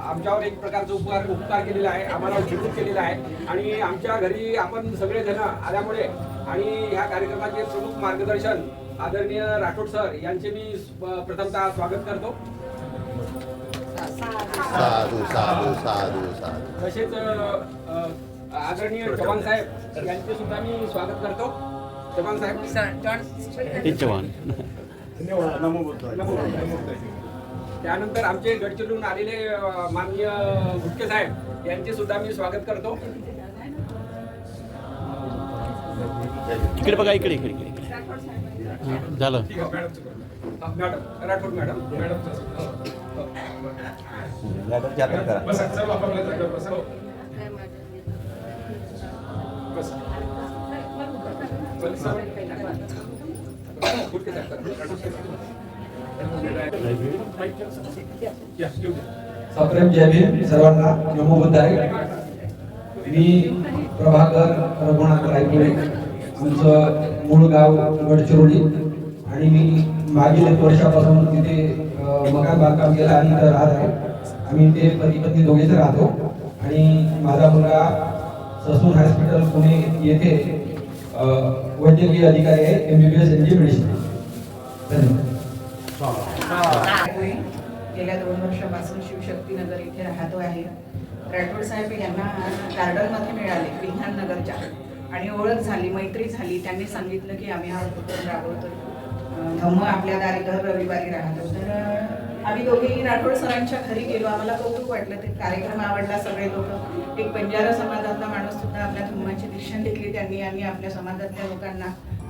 आमच्यावर एक प्रकारचा उपकार केलेला आहे, आम्हाला सूचित केलेला आहे आणि आमच्या घरी आपण सगळेजण आल्यामुळे आणि ह्या कार्यक्रमाचे प्रमुख मार्गदर्शन आदरणीय राठोड सर यांचे मी प्रथमतः स्वागत करतो. साधू साधू साधू साधू. तसेच आदरणीय चव्हाण साहेब यांचे सुद्धा मी स्वागत करतो. चव्हाण साहेब चव्हाण. त्यानंतर आमचे गडचिरोलीहून आलेले माननीय गुटके साहेब यांचे सुद्धा मी स्वागत करतो. इकडे बघा, इकडे इकडे इकडे झालं. मॅडम राठोड मॅडम गुटके सप्रेम जय भीम सर्वांना. नमो बुद्धाय. मी प्रभाकर रघुनाथ रायपुरे, आमचं मूळ गाव गडचिरोली आणि मी मागील 1 वर्षापासून तिथे मकान बांधकाम केलं आणि इथं राहत आहे. आम्ही ते पती पत्नी दोघेच राहतो आणि माझा मुलगा ससून हॉस्पिटल पुणे येथे वैद्यकीय अधिकारी आहे, MBBS MD मेडिसिन. धन्यवाद. गेल्या 2 वर्षापासून शिवशक्तीनगर इथे राहतो आहे. राठोड साहेब यांना गार्डनमध्ये मिळाले विज्ञाननगरच्या आणि ओळख झाली, मैत्री झाली. त्यांनी सांगितलं की आम्ही हा उपक्रम राबवतो, धम्म आपल्या दारी दर रविवारी राहतो. तर आम्ही दोघेही राठोड सरांच्या घरी गेलो. आम्हाला कौतुक वाटलं, ते कार्यक्रम आवडला. सगळे लोक, एक बंजारा समाजातला माणूस सुद्धा आपल्या धम्माची दीक्षा घेतली त्यांनी आणि आपल्या समाजातल्या लोकांना,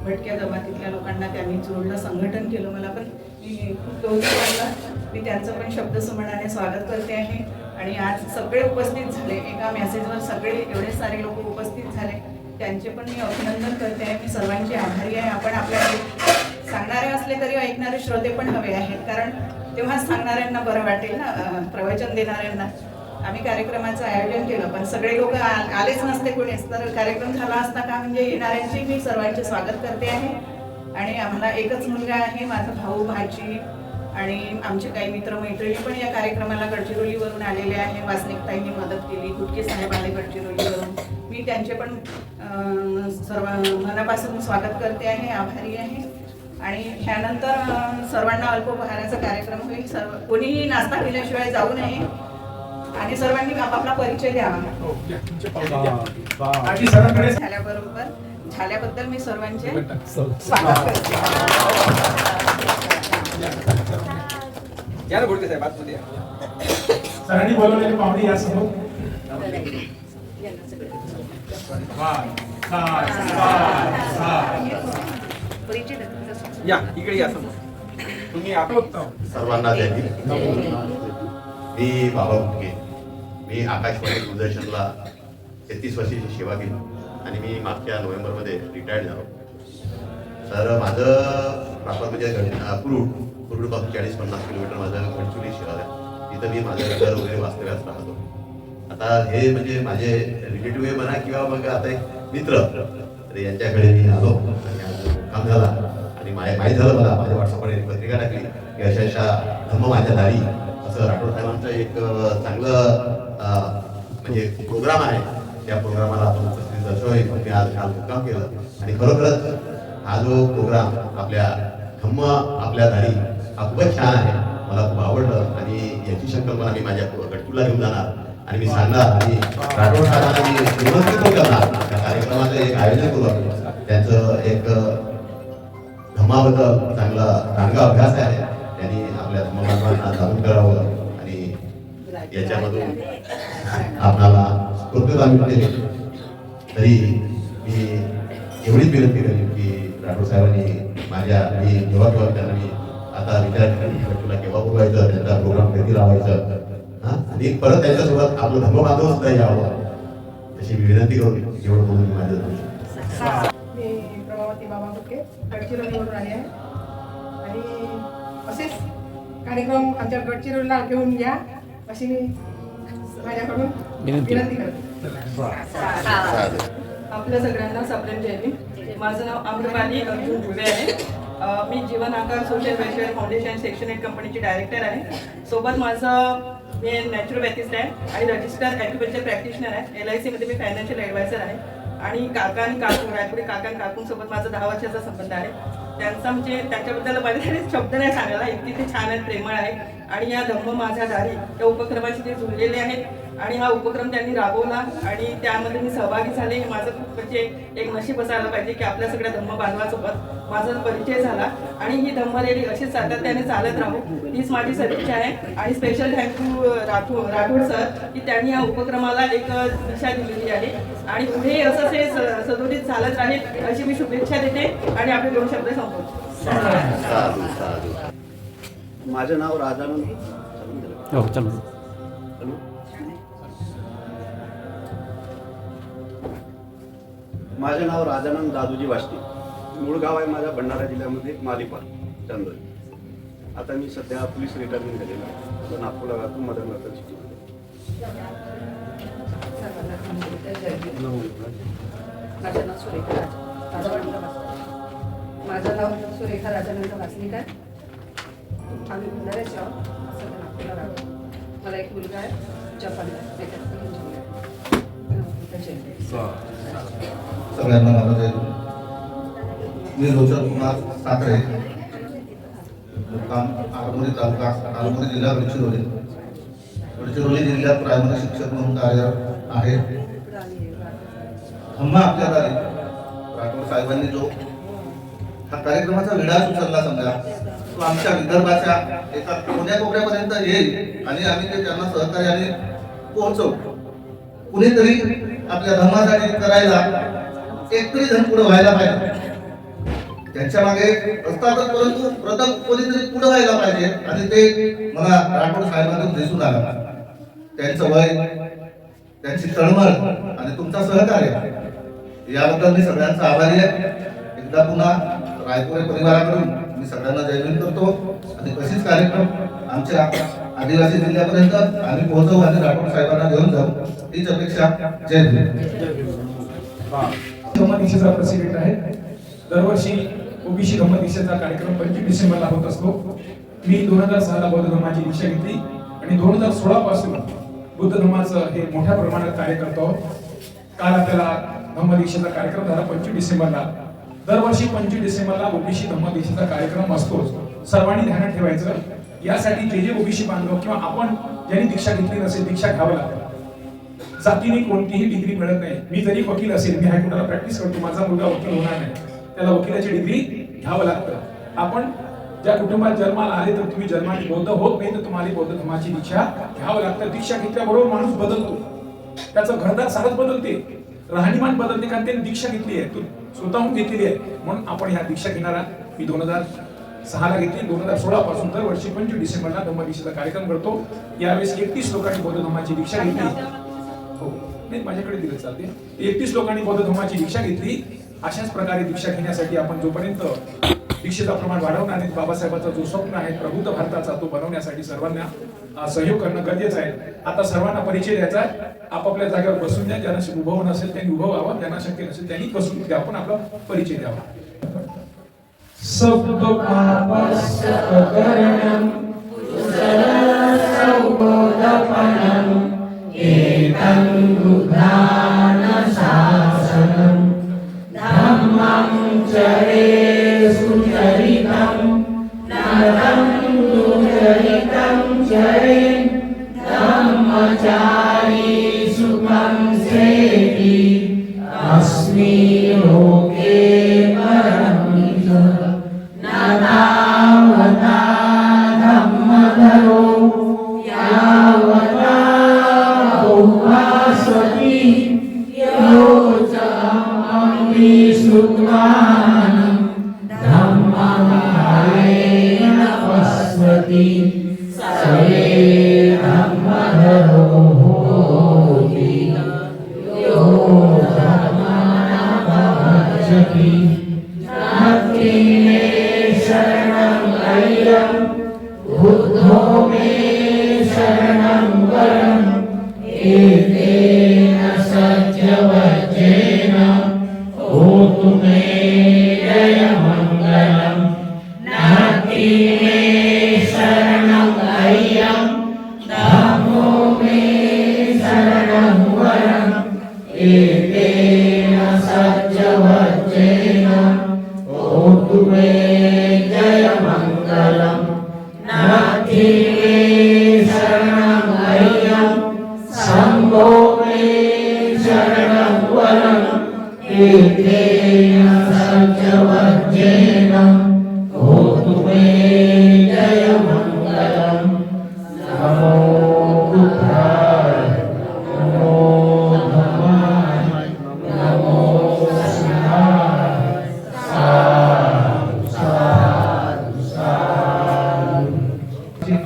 भटक्या जमातीतल्या लोकांना त्यांनी जोडलं, संघटन केलं. मला पण खूप कौतुक वाटलं. मी त्यांचं पण शब्दसुमनाने स्वागत करते आहे आणि आज सगळे उपस्थित झाले. एका मेसेजवर सगळे एवढे सारे लोक उपस्थित झाले, त्यांचे पण मी अभिनंदन करते आहे. मी सर्वांची आभारी आहे. आपण आपल्याला सांगणारे असले तरी ऐकणारे श्रोते पण हवे आहेत, कारण तेव्हाच सांगणाऱ्यांना बरं वाटेल ना, प्रवचन देणाऱ्यांना. आम्ही कार्यक्रमाचं आयोजन केलं पण सगळे लोक आलेच नसते कोणीच, तर कार्यक्रम झाला असता का. म्हणजे येणाऱ्यांचे मी सर्वांचे स्वागत करते आहे. आणि आम्हाला एकच मुलगा आहे, माझा भाऊ भाची आणि आमचे काही मित्रमैत्रिणी पण या कार्यक्रमाला गडचिरोलीवरून आलेले आहे. वासनिकताईंनी मदत केली, गुटके साहेब आले गडचिरोलीवरून. मी त्यांचे पण सर्व मनापासून स्वागत करते आहे, आभारी आहे. आणि ह्यानंतर सर्वांना अल्पोपहाराचा कार्यक्रम होईल. सर्व कोणीही नाश्ता केल्याशिवाय जाऊ नये आणि सर्वांनी आपापला परिचय द्यावा. झाल्याबद्दल मी सर्वांचे स्वागत करते. या ना गुटके साहेब आतमध्ये या. सरांनी बोलवलेले पाहुणे या समोर. या इकडे या समोर. तुम्ही सर्वांना जय भीम. मी बाबा गुटके. मी आकाशवाणी दूरदर्शनला 33 वर्षाची सेवा केली आणि मी मागच्या नोव्हेंबरमध्ये रिटायर्ड झालो. तर माझं प्रॉपर म्हणजे कुरुडपासून 40-50 किलोमीटर माझं गडचिरोली शहर आहे. तिथं मी माझं घर वगैरे वास्तव्यास राहतो. आता हे म्हणजे माझे रिलेटिव्ह म्हणा किंवा मग आता एक मित्र, तर यांच्याकडे मी आलो आणि आज काम झाला आणि माहीत झालं मला, माझ्या व्हॉट्सअपवर एक पत्रिका टाकली की अशा धम्म माझ्या दारी असं राठोड साहेबांचं एक चांगलं म्हणजे प्रोग्राम आहे. त्या प्रोग्रामाला आपण उपस्थित दर्शवली. मी आज काल मुक्काम केलं आणि खरोखरच हा जो प्रोग्राम आपल्या धम्म आपल्या दारी हा खूपच छान आहे. मला खूप आवडलं आणि याची संकल्पना मी माझ्या गडचिरोलीला घेऊन जाणार आणि मी सांगणार आणि राठोड साहेबांना मी निमंत्रित करणार. त्या कार्यक्रमाचं एक आयोजन करू आपण. त्यांचं एक धम्माबद्दल चांगला चांगला अभ्यास आहे. त्यांनी आपल्या धम्मबांधवांना जाणून करावं आणि याच्यामधून आपणाला स्फूर्तता मिळते. तरी मी एवढीच विनंती करेन की राठोड साहेबांनी मी जेव्हा त्यांना मी आता विचार तुला केव्हा बोलवायचं, त्यांचा प्रोग्राम कधी लावायचं आणि परत त्यांच्यासोबत आपलं धम्म बांधव सुद्धा यावं अशी मी विनंती करून एवढं बोलून माझं. मी प्रभावती बाबा गुटके गडचिरोलीवरून आले आहे आणि असेच कार्यक्रम आमच्या गडचिरोलीला घेऊन या अशी मी माझ्याकडून विनंती करते. आपल्या सगळ्यांना सप्रेम जय भीम. माझं नाव आम्रपाली अर्जुन दुबे आहे. मी जीवन आकार सोशल वेलफेअर फाउंडेशन सेक्शन 8 कंपनीची डायरेक्टर आहे. सोबत माझं मी नॅचरोपॅथिस्ट आहे आणि रजिस्टर ॲग्रिकल्चर प्रॅक्टिशनर आहे. LIC मध्ये मी फायनान्शियल ॲडवायझर आहे. आणि काका आणि काकू रायपुरी काका आणि काकूंसोबत माझा 10 वर्षाचा संबंध आहे. त्यांचा म्हणजे त्यांच्याबद्दल माझ्याकडे शब्द नाही सांगायला, इतकी ते छान आणि प्रेमळ आहे. आणि या धम्म माझ्या दारी या उपक्रमाशी ते जुळलेले आहेत आणि हा उपक्रम त्यांनी राबवला आणि त्यामध्ये मी सहभागी झाले. हे माझं खूप म्हणजे एक नशीब असायला पाहिजे की आपल्या सगळ्या धम्म बांधवासोबत माझा परिचय झाला आणि ही धम्म रॅली अशीच सातत्याने चालत राहू हीच माझी सदिच्छा आहे. आणि स्पेशल थँक्यू राठोड सर की त्यांनी या उपक्रमाला एक दिशा दिलेली आहे आणि पुढे असं ते सदोदित चालत राहील अशी मी शुभेच्छा देते आणि आपले 2 शब्द संपवतो. साधू साधू. माझं नाव राजानंद. हो चलो. माझे नाव राजानंद दादूजी वाष्टी. मूळ गाव आहे माझ्या भंडारा जिल्ह्यामध्ये मालिपाल चांदोली. आता मी सध्या पोलीस रिटायरमेंट झालेलो आहे. आता नागपूरला राहतो मदन नगर सिटीमध्ये. माझं नाव सुरेखा राजानंद वासनिक आहे. आम्ही भंडाऱ्याचे आहोत. सध्या नागपूरला राहतो. मला एक मुलगा आहे जपानला. सगळ्यांना मला जय. मी रोचक कुमार साखरे, मुक्काम आरमोरी तालुका आरमोरी जिल्हा गडचिरोली. गडचिरोली जिल्ह्यात प्रायमरी शिक्षक म्हणून कार्यरत आहे. धम्मा आपल्या दारी राठोड साहेबांनी जो हा कार्यक्रमाचा विडा उचलला समजा तो आमच्या विदर्भाच्या एका कोण्याकोपऱ्यापर्यंत येईल आणि आम्ही ते त्यांना सहकार्याने पोहोचवू. कुणीतरी आपल्या धर्मासाठी करायला एकतरी जण पुढे व्हायला पाहिजे. त्यांच्या मागे असतातच परंतु प्रथम कोणीतरी पुढे व्हायला पाहिजे आणि ते मला राठोड साहेबांकडून दिसून आलं. त्यांचं वय, त्यांची तळमळ आणि तुमचा सहकार्य याबद्दल मी सगळ्यांचा आभारी आहे. एकदा पुन्हा रायपुरे परिवाराकडून मी सगळ्यांना जय भीम करतो आणि कशीच कार्यक्रम आमच्या आदिवासी जिल्ह्यापर्यंत आम्ही पोहोचवू आणि राठोड साहेबांना घेऊन जाऊ हीच अपेक्षा. जय भीम. धम्म दीक्षेचा प्रेसिडेंट आहे. दरवर्षी ओबीसी धम्म दीक्षेचा कार्यक्रम 25 डिसेंबरला होत असतो. मी 2006 ला बौद्ध धर्माची दीक्षा घेतली आणि 2016 पासून बुद्ध धर्माचं हे मोठ्या प्रमाणात कार्य करतो. काल आपल्याला धम्म दीक्षेचा कार्यक्रम झाला 25 डिसेंबरला. दरवर्षी 25 डिसेंबरला ओबीसी धम्म दीक्षेचा कार्यक्रम असतोच. सर्वांनी ध्यानात ठेवायचं. यासाठी जे ओबीसी बांधव किंवा आपण ज्यांनी दीक्षा घेतली नसेल दीक्षा घ्यावं लागतं. जातीने कोणतीही डिग्री मिळत नाही. मी जरी वकील असेल, मी हायकोर्टाला प्रॅक्टिस करतो, माझा मुलगा वकील होणार नाही, त्याला वकिलाची डिग्री घ्यावं लागतं. आपण ज्या कुटुंबात जन्माला आले तर तुम्ही जन्माने बौद्ध होत नाही तर तुम्हाला बौद्ध धर्माची दीक्षा घ्यावं लागतं. दीक्षा घेतल्याबरोबर माणूस बदलतो. त्याचं घरदार सारच बदलते, राहणीमान बदलते, कारण त्यांनी दीक्षा घेतली आहे, स्वतःहून घेतलेली आहे. म्हणून आपण ह्या दीक्षा घेणारा मी 2006 ला घेतली. 2016 पासून दरवर्षी 25 डिसेंबरला धम्म दीक्षेचा कार्यक्रम करतो. यावेळेस 31 लोकांनी बौद्ध धर्माची दीक्षा घेतली. हो नाही, माझ्याकडे दिलं चालते. 31 लोकांनी बौद्ध धर्माची दीक्षा घेतली. अशाच प्रकारे दीक्षा घेण्यासाठी आपण जोपर्यंत दीक्षेचा प्रमाण वाढवणार नाही, बाबासाहेबांचा जो स्वप्न आहे प्रबुद्ध भारताचा तो बनवण्यासाठी सर्वांना सहयोग करणं गरजेचं आहे. आता सर्वांना परिचय द्यायचा आहे. आपापल्या जागेवर बसून द्या. ज्यांना उभं नसेल त्यांनी उभं व्हावं, ज्यांना शक्य नसेल त्यांनी बसून द्या. आपण आपला परिचय द्यावा.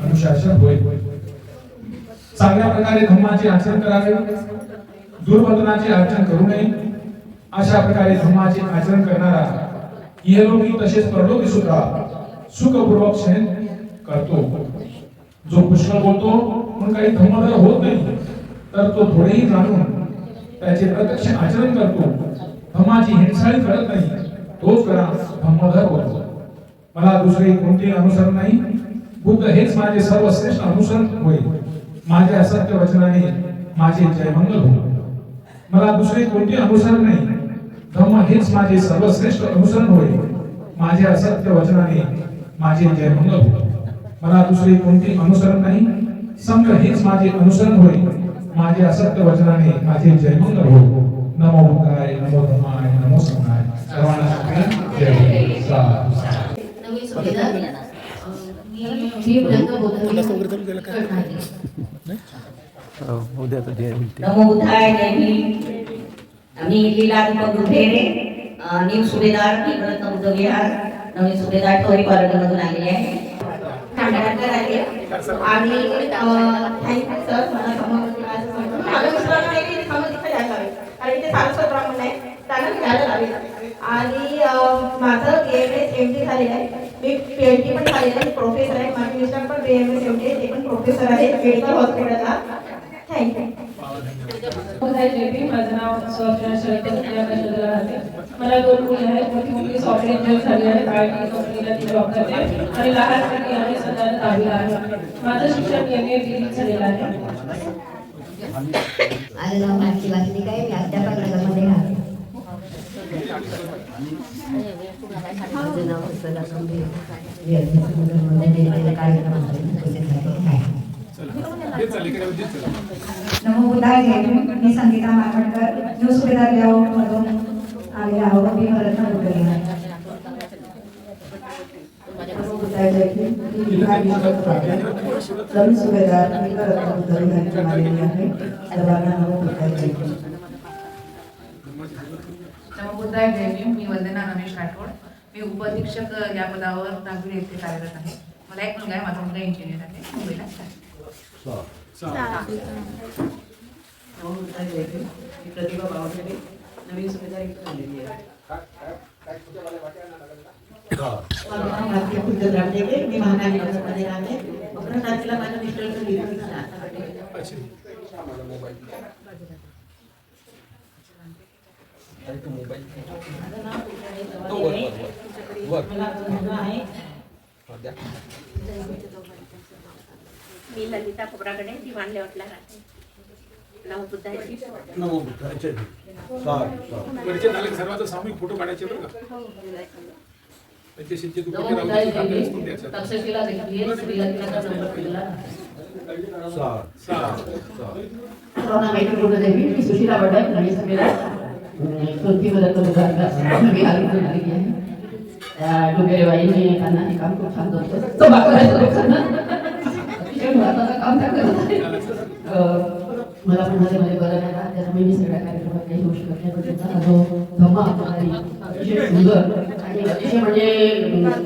अनुशासन होय. चांगल्या प्रकारे धम्माचे आचरण करावे, दुर्वर्तनाचे आचरण करू नये. अशा प्रकारे धम्माचे आचरण करणारा इहलोकी तसेच परलोकी सुद्धा सुखपूर्वक शयन करतो. जो पुष्कळ बोलतो पण काही धम्मधर होत नाही, तर तो थोडेही जाणून त्याचे प्रत्यक्ष आचरण करतो, धम्माची हिंसाळी करत नाही, तोच खरा धम्मधर होतो. मला दुसरे कोणते अनुसरण नाही. बुद्ध हेच माझे सर्वश्रेष्ठ अनुसरण होय. माझ्या सत्य वचनाने माझे जयमंगल हो. मला दुसरे कोणते अनुसरण नाही. धम्म हेच माझे सर्वश्रेष्ठ अनुसरण होय. माझ्या सत्य वचनाने माझे जयमंगल हो. मला दुसरे कोणते अनुसरण नाही. संघ हेच माझे अनुसरण होय. माझ्या सत्य वचनाने माझे जयमंगल हो. नमो बुद्धाय, नमो धम्माय, नमो संघाय. सर्वांना जय. साधु. नवी सुविधा मी उद्या तर जय म्हणते. नमो बुद्धाय जय भीम. मी लीला दीपक गुठेरे, न्यू सुभेदार रत्न बुद्ध विहार, नवीन सुभेदार टोरी कॉरिडॉरमधून आलेले आहे. ठाण्याकर आहे आणि थँक्यू सर. मला आणि ते सारस्वत ब्राह्मण आहे, त्यांना घ्यायला लागेल. आणि माझं BMS MD झालेलं आहे. मी PhD पण झालेलं आहे, प्रोफेसर आहे. माझे मिस्टर पण BMS MD आहे, ते पण प्रोफेसर आहे मेडिकल हॉस्पिटलला. थँक्यू. माझं नाव मला 2 मुली आहेत. मोठी मुलगी सॉफ्टवेअर इंजिनियर झाली आहे, IT कंपनीला ती जॉब करते आणि लहान मुलगी आहे सध्या 10वीला आहे. माझं शिक्षण MA BD झालेलं आहे. माझं नाव मानसी वासनिक आहे. मी अध्यापक नगरमध्ये राहते. माझं नाव सदा संधी नमो बुद्धाय जय भीम. मी संगीता मारवणकर, न्यू सुभेदार लेआउटमधून आलेले आहोत. मी रत्न बुद्ध विहार. नमो बुद्धाय जय भीम. मी विहार नवीन सुभेदार मी रत्न बुद्ध विहारची आलेली आहे. सर्वांना नमो बुद्धाय जय भीम. नमो बुद्धाय जय भीम. मी वंदना रमेश राठोड. मी उपअधीक्षक या पदावर नागपूर येथे कार्यरत आहे. मला एक मुलगा आहे, माझा मुलगा इंजिनियर आहे, मुंबईला. नमो बुद्धाय जय भीम. मी प्रतिभा बावधरे, नवीन सुभेदार इथून आलेली आहे. माझं नाव भारतीय खुद्द रामदेवे. मी महाकाली नगरमध्ये राहते. 11 तारखेला माझ्या मिस्टरचं डिलिव्हरी झालं. मी ललिता खोबराकडे दिवाण लेआउटला राहते. नमो बुद्धाय. नमो बुद्धाय जय भीम. परिचय झाले सर्वांचा सामूहिक फोटो काढायचे बरं का. त्याचे तक्षशिला देखील श्रीलंकेचा नंबर दिला. कोरोना मेट्रो देवी. मी सुशीला वडक, नवीन सुभेदार सोनती मदत मी आलेली आहे. डोंगरे बाईंनी त्यांना हे काम खूप छान करतो. तो काम मला पण मध्ये बरं नाही का, त्याच्यामुळे मी सगळ्या कार्यक्रमात काही होऊ शकत नाही. जो धम्मा अतिशय सुंदर आणि अतिशय म्हणजे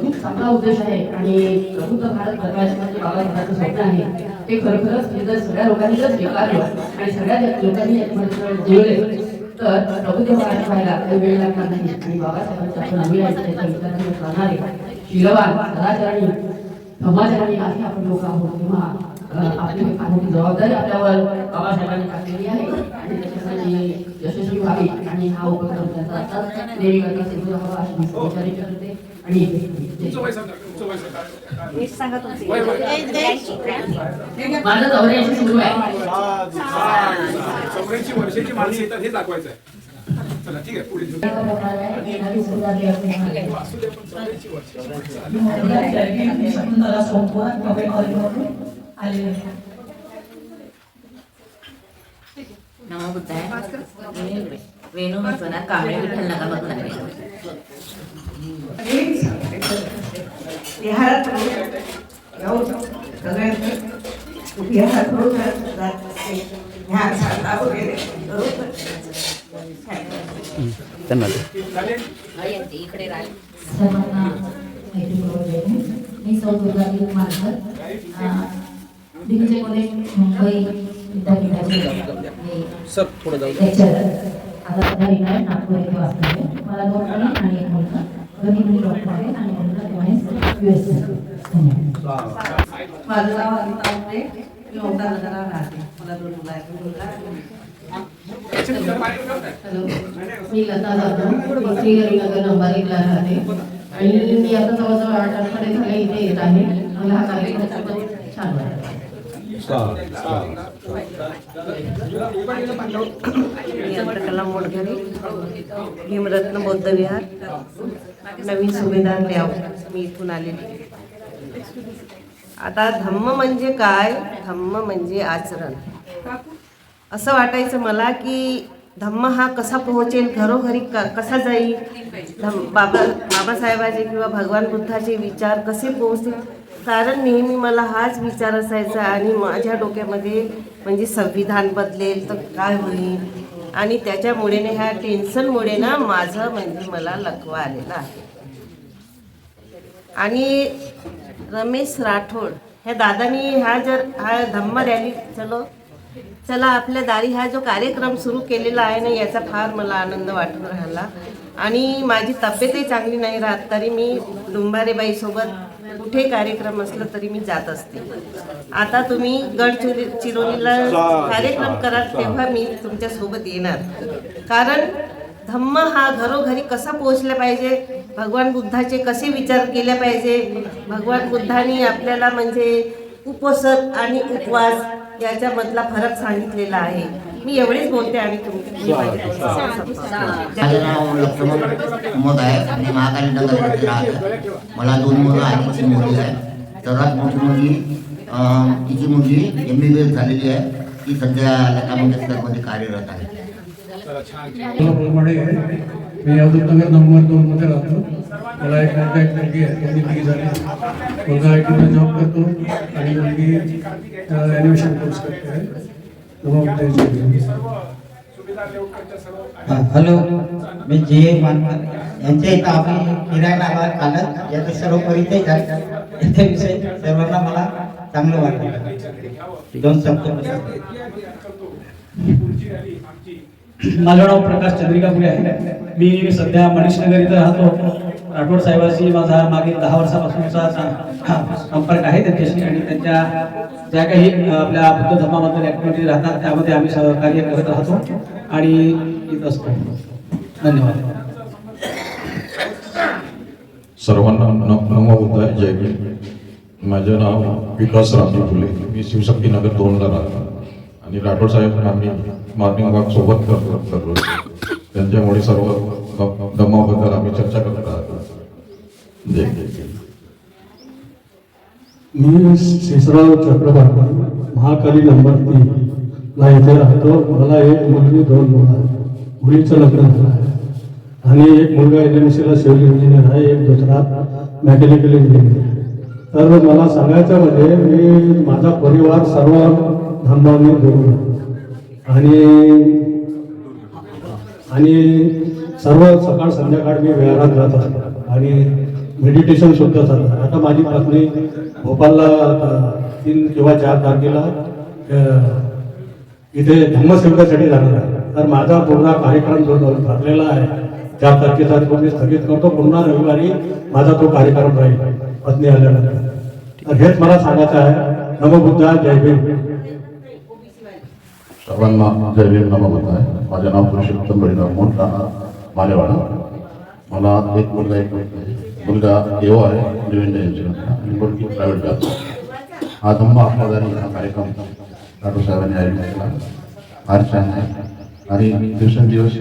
खूप चांगला उद्देश आहे आणि प्रबुद्ध भारत घडवायचं म्हणजे बाबासाहेबांचं स्वप्न आहे. ते खरोखरच हे जर सगळ्या लोकांनी जर स्वीकारलं आणि सगळ्या लोकांनी जुळले तर प्रबुद्ध भारत व्हायला काही वेळ लागणार नाही. आणि बाबासाहेबांच्या आपण त्याच्या विचारांनी जाणारे शीलवान सदाचारी धम्माचरणी असे आपण लोक आहोत. तेव्हा आपली मोठी जबाबदारी आपल्यावर बाबासाहेबांनी टाकलेली आहे आणि त्याच्यासाठी यशस्वी व्हावी आणि हा उपक्रम त्यांचा नेहमी करता सिद्ध व्हावा अशी मी विचार करते. आणि माझं 84 सुरू आहे. 84 वर्षाची माणसं येतात हे दाखवायचं आहे. चला ठीक आहे पुढे नमो बुद्धाय. वेणू विश्वनाथ कांबळे विठ्ठल नगरमधून आहे. बिहारात त्यांना इकडे सर्वांना माहिती पुरवली. मी सौ दुर्गादेवी मारकर, दिग्विजय कॉलेज मुंबई विद्यापीठाचे लेक्चरर. आता सध्या रिटायर्ड नागपूर येथे वाचते. मला 2 मुली आणि 1 मुलगा. दोन्ही मुली डॉक्टर आहेत आणि मुलगा तेव्हा US. धन्यवाद. माझं नाव अनिता उमरे, मी ओमकार नगरला राहते. मला 2 मुलं आहेत. मुलगा हॅलो, मी लता जाधव, श्रीहरिनगर नंबर 1 ला राहते आणि मी आता जवळजवळ 8 आठवडे झाले इथे येत आहे. मला हा कार्यक्रम खूपच छान वाटतो. मी अमृतकला मोडघरे, भीमरत्न बौद्ध विहार, नवीन सुभेदार लेआउट. मी इथून आलेली. आता धम्म म्हणजे काय? धम्म म्हणजे आचरण. असं वाटायचं मला की धम्म हा कसा पोहोचेल, घरोघरी कसा जाईल, बाबासाहेबाचे किंवा भगवान बुद्धाचे विचार कसे पोहोचतील. कारण नेहमी मला हाच विचार असायचा आणि माझ्या डोक्यामध्ये म्हणजे संविधान बदलेल तर काय होईल, आणि त्याच्यामुळे ह्या टेन्शनमुळे ना माझं म्हणजे मला लकवा आलेला आहे. आणि रमेश राठोड ह्या दादानी हा धम्म रॅली चला आपल्या दारी हा जो कार्यक्रम सुरू केलेला आहे ना, याचा फार मला आनंद वाटून राहिला. आणि माझी तब्येतही चांगली नाही राहत तरी मी डुंबारेबाईसोबत कुठे कार्यक्रम असलं तरी मी जात असते. आता तुम्ही गडचिरोलीला कार्यक्रम कराल तेव्हा मी तुमच्यासोबत येणार. कारण धम्म हा घरोघरी कसा पोहोचला पाहिजे, भगवान बुद्धाचे कसे विचार केले पाहिजे, भगवान बुद्धांनी आपल्याला म्हणजे उपवास आणि उपवास याच्यामधला फरक सांगितलेला आहे. मी एवढेच बोलते आणि माझं नाव लक्ष्मण मोद आहे. मी महाकाली नगर येथे राहतो. मला 2 मुलं आणि 3 मुली आहे. सर्वात मोठी मुलगी तिची मुलगी MBBS झालेली आहे. ती सध्या लता मंगेशकरमध्ये कार्यरत आहे. मी अहमदनगर नंबर 2 मध्ये राहतो. मला एक मुलगी आहे, मुलगी झाली. मुलगा IT जॉब करतो आणि मुलगी ॲनिमेशन कोर्स करते आहे. हॅलो, मी जे मानकर यांच्या इथं आम्ही फिरायला आला कालच. याचा सर्व परिचय झाला. याच्या विषयी सर्वांना मला चांगलं वाटलं. 2 शब्द. माझं नाव प्रकाश चंद्रिका पुरे आहे. मी सध्या मनीषनगर इथं राहतो. राठोड साहेबांशी माझा मागील 10 वर्षापासूनचा संपर्क आहे त्यांच्याशी, आणि त्यांच्या ज्या काही आपल्या बुद्ध धर्माबद्दल ॲक्टिव्हिटी राहतात त्यामध्ये आम्ही सहकार्य करत राहतो आणि येत असतो. धन्यवाद. सर्वांना नमो बुद्धाय, जय भीम. माझं नाव विकास रामजी फुले. मी शिवशक्ती नगर 2 ला राहतो आणि राठोड साहेब आम्ही मॉर्निंग वॉक सोबत करतो. त्यांच्यामुळे सर्व धम्माबद्दल आम्ही चर्चा करत राहतो. जय जय. मी शेषराव चक्रवर्ती, महाकाली नंबर 3 ला इथे राहतो. मला 1 मुलगी 2 मुलं आहेत. मुलीचं लग्न झालं आहे आणि 1 मुलगा LMC सिव्हिल इंजिनियर आहे, एक दुसरा मेकॅनिकल इंजिनियर. तर मला सांगायचं म्हणजे मी माझा परिवार सर्व धम्माने जोडून आणि सर्व सकाळ संध्याकाळ मी विहारात जात असतो आणि मेडिटेशन सुद्धा चालतं. आता माझी पत्नी भोपाळला 3 किंवा 4 तारखेला इथे धम्मसेवकासाठी जाणार आहे. तर माझा पूर्ण कार्यक्रम जो ठरलेला आहे 4 तारखेचा तो मी स्थगित करतो. पुन्हा रविवारी माझा तो कार्यक्रम राहील पत्नी आल्यानंतर. तर हेच मला सांगायचं आहे. नमो बुद्धाय, जय भीम. सर्वांना जय भीम, नमो बुद्धाय. माझं नाव पुरुषोत्तम बळीराव मोठा मालेवाडा. मला 1 मुलगा 1 मुलगा EO आहे आणि मुलगी प्रायव्हेट जॉब. हा धम्म आपल्या दारी हा कार्यक्रम राठोड साहेबांनी आयोजित केला. फार छान आहे आणि दिवसेंदिवस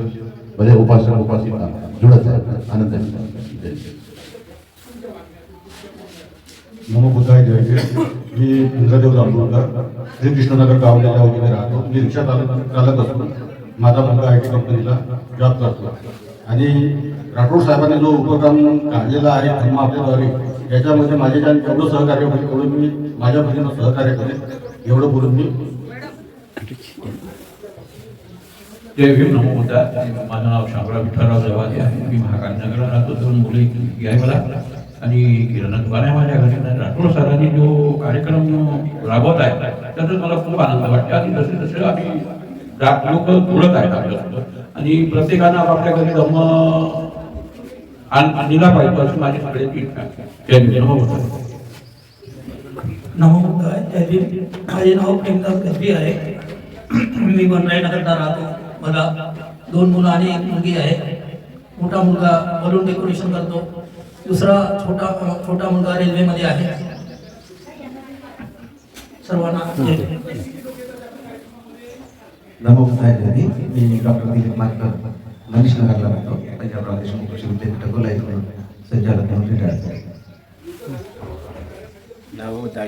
मध्ये उपासक उपासिका जुळत आहे. आनंद आहे. नमो बुद्धाय, जय भीम. मी इंद्रदेव जांभूळकर, श्रीकृष्णनगर गावलेल्या वगैरे राहतो. मी रिक्षा चालक असतो. माझा मुलगा IT कंपनीला जॉब करतो आणि राठोड साहेबांनी जो उपक्रम काढलेला आहे धम्म आपल्याद्वारे याच्यामध्ये माझे जेवढं सहकार्य होईल तेवढं मी माझ्या परीनं सहकार्य करेन एवढं बोलून मी जय भीम नमो बुद्धाय. माझं नाव शामराव विठ्ठलराव जवादी आहे. मी महाकालीनगरला राहतो. 2 मुले आहे मला आणि किराणा दुकान आहे माझ्या घरी. राठोड सरांनी जो कार्यक्रम राबवत आहे त्याचा मला खूप आनंद वाटतो आणि जसे जसे आम्ही लोक जुळत आहेत आपल्यासोबत आणि प्रत्येकानं आपापल्या घरी धम्म आणला पाहिजे अशी माझी सगळ्याची इच्छा आहे. जय भीम नमो बुद्धाय. नमो बुद्धाय. जय भीम. माझे नाव प्रेमदास गजबी आहे. मी वनराईनगरला राहतो. मला 2 मुलं आणि 1 मुलगी आहे. मोठा मुलगा बलून डेकोरेशन करतो. दुसरा छोटा मुलगा रेल्वेमध्ये आहे. सर्वांना नमो बुद्धाय. मी डॉक्टर दिलीप मानकर मनीषनगरला राहतो. पंजाबराव देशमुख कृषी विद्यापीठ अकोला इथून संचालक म्हणून रिटायर झालो. नमो बुद्धाय.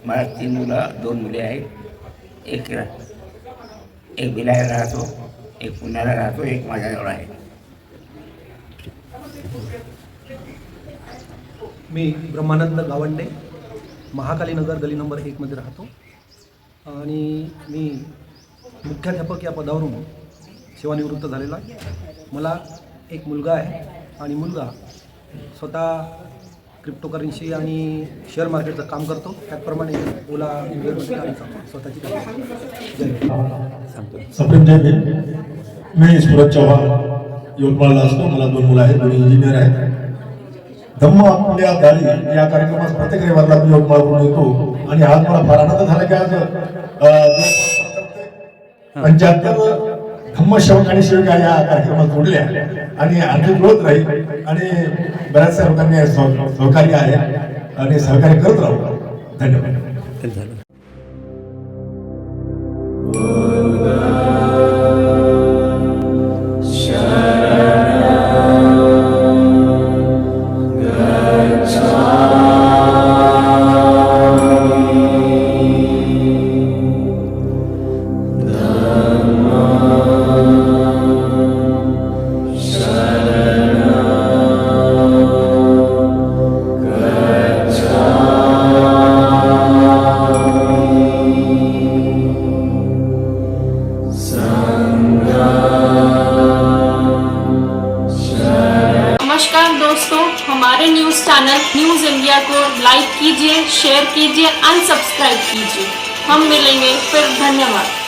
मला 3 मुलं 2 मुले आहेत. एक बिलायला राहतो, एक पुण्याला राहतो, एक माझ्याजवळ आहे. मी ब्रह्मानंद गावंडे महाकालीनगर गली नंबर 1 मध्ये राहतो आणि मी मुख्याध्यापक या पदावरून सेवानिवृत्त झालेला आहे. मला एक मुलगा आहे आणि मुलगा स्वतः क्रिप्टोकरन्सी आणि शेअर मार्केटचं काम करतो. त्याचप्रमाणे ओला उबेरमध्ये गाडी चालवतो स्वतःची गाडी. सप्रेम जय भीम. मी सूरज चव्हाण यवतमाळला असतो. मला 2 मुलं आहेत, दोन्ही इंजिनियर आहेत. धम्म आपल्या दारी या कार्यक्रमात प्रत्येक रविवारला मी यवतमाळवरून येतो आणि आज मला फार आनंद झाला की आज 75 धम्म सेवक आणि सेविका या कार्यक्रमात जोडल्या आणि आणखी जुळत राहील आणि बऱ्याचशा लोकांनी सहकार्य आहे आणि सहकार्य करत राहू. धन्यवाद. हमारे न्यूज़ चैनल न्यूज़ इंडिया को लाइक कीजिए, शेयर कीजिए, अनसब्सक्राइब कीजिए. हम मिलेंगे फिर. धन्यवाद.